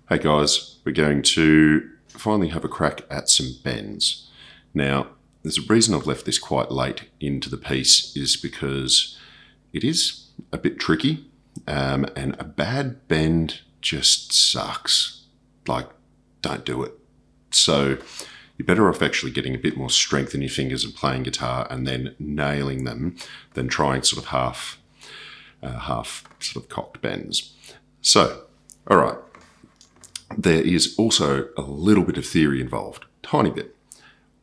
Hey guys, we're going to finally have a crack at some bends. Now, there's a reason I've left this quite late into the piece is because it is a bit tricky and a bad bend just sucks. Like, don't do it. So you're better off actually getting a bit more strength in your fingers and playing guitar and then nailing them than trying sort of half cocked bends. So, all right. There is also a little bit of theory involved, tiny bit.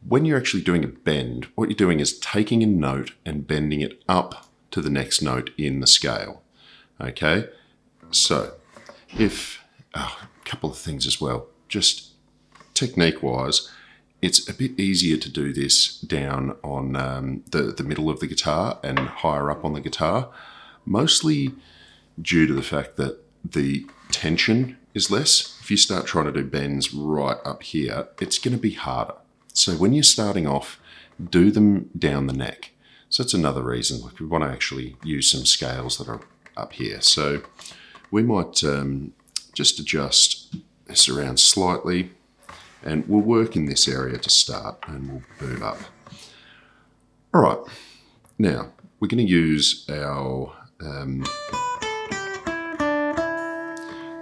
When you're actually doing a bend, what you're doing is taking a note and bending it up to the next note in the scale. Okay, so a couple of things as well, just technique-wise, it's a bit easier to do this down on the middle of the guitar and higher up on the guitar, mostly due to the fact that the tension is less. If you start trying to do bends right up here, it's going to be harder. So when you're starting off, do them down the neck. So that's another reason. Like we want to actually use some scales that are up here. So we might just adjust this around slightly, and we'll work in this area to start, and we'll move up. All right. Now we're going to use our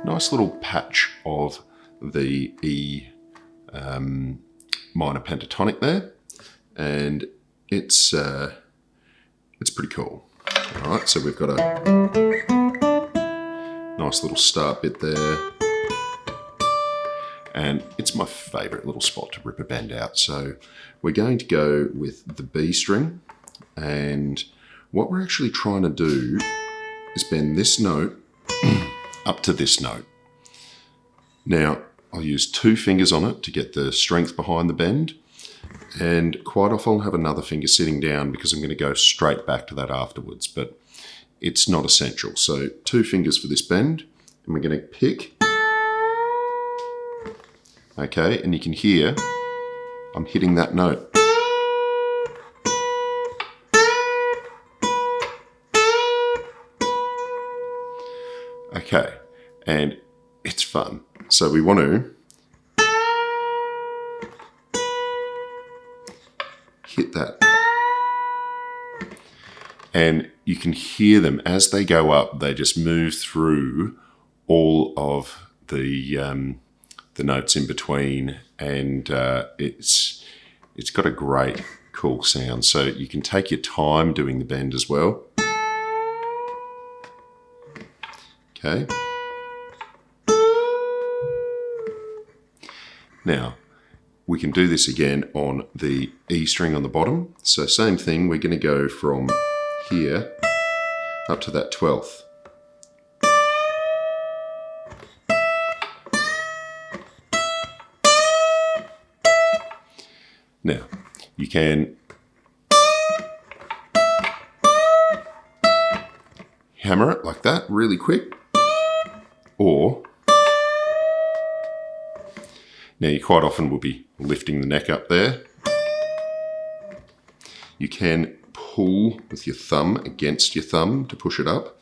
nice little patch of the E minor pentatonic there, and it's pretty cool. All right, so we've got a nice little start bit there, and it's my favourite little spot to rip a bend out. So we're going to go with the B string, and what we're actually trying to do is bend this note up to this note. Now, I'll use 2 fingers on it to get the strength behind the bend, and quite often I'll have another finger sitting down because I'm going to go straight back to that afterwards, but it's not essential. So 2 fingers for this bend, and we're going to pick. Okay, and you can hear I'm hitting that note. Okay, and it's fun. So we want to hit that. And you can hear them as they go up, they just move through all of the notes in between, and it's got a great, cool sound. So you can take your time doing the bend as well. Okay. Now, we can do this again on the E string on the bottom. So same thing, we're going to go from here up to that 12th. Now, you can hammer it like that really quick, or now you quite often will be lifting the neck up there. You can pull with your thumb against your thumb to push it up,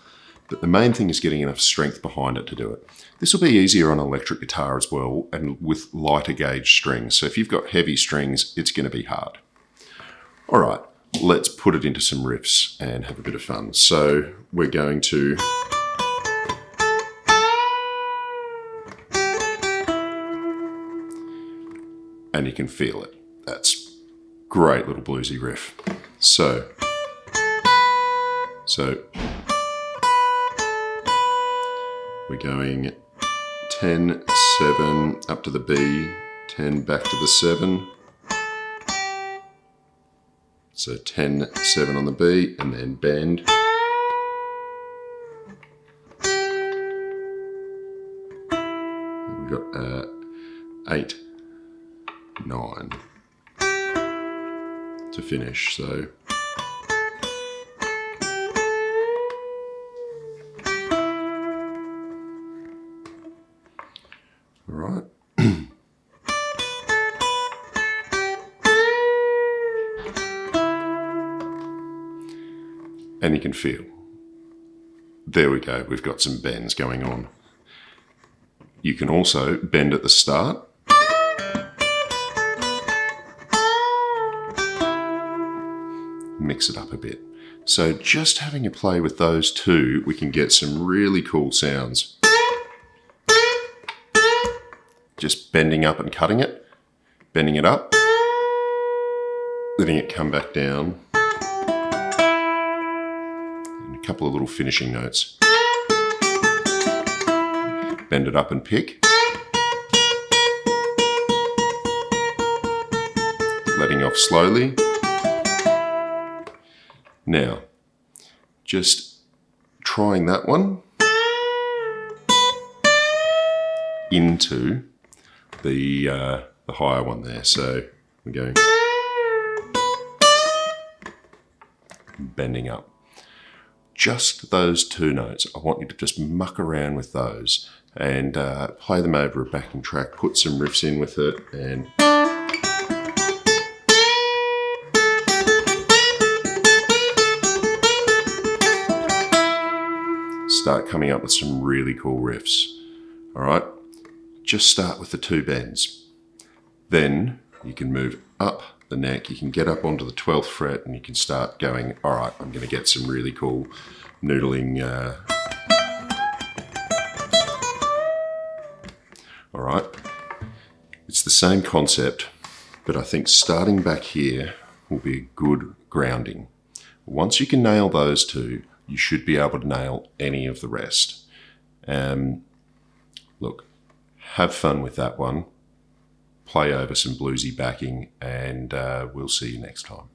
but the main thing is getting enough strength behind it to do it. This will be easier on electric guitar as well, and with lighter gauge strings. So if you've got heavy strings, it's going to be hard. All right, let's put it into some riffs and have a bit of fun. So we're going to and you can feel it. That's great little bluesy riff. So we're going 10, 7, up to the B, 10, back to the 7. So 10, 7 on the B, and then bend. We've got 8, 9 to finish. So all right. And you can feel, there we go, we've got some bends going on. you can also bend at the start. Mix it up a bit. So just having a play with those two, we can get some really cool sounds. Just bending up and cutting it, bending it up, letting it come back down, and a couple of little finishing notes. Bend it up and pick, letting off slowly. Now, just trying that one into the higher one there. So we're going bending up. Just those two notes. I want you to just muck around with those and play them over a backing track, put some riffs in with it, and start coming up with some really cool riffs. All right, just start with the two bends. Then you can move up the neck, you can get up onto the 12th fret, and you can start going, all right, I'm going to get some really cool noodling. All right, it's the same concept, but I think starting back here will be a good grounding. Once you can nail those two, you should be able to nail any of the rest. Look, have fun with that one. Play over some bluesy backing, and we'll see you next time.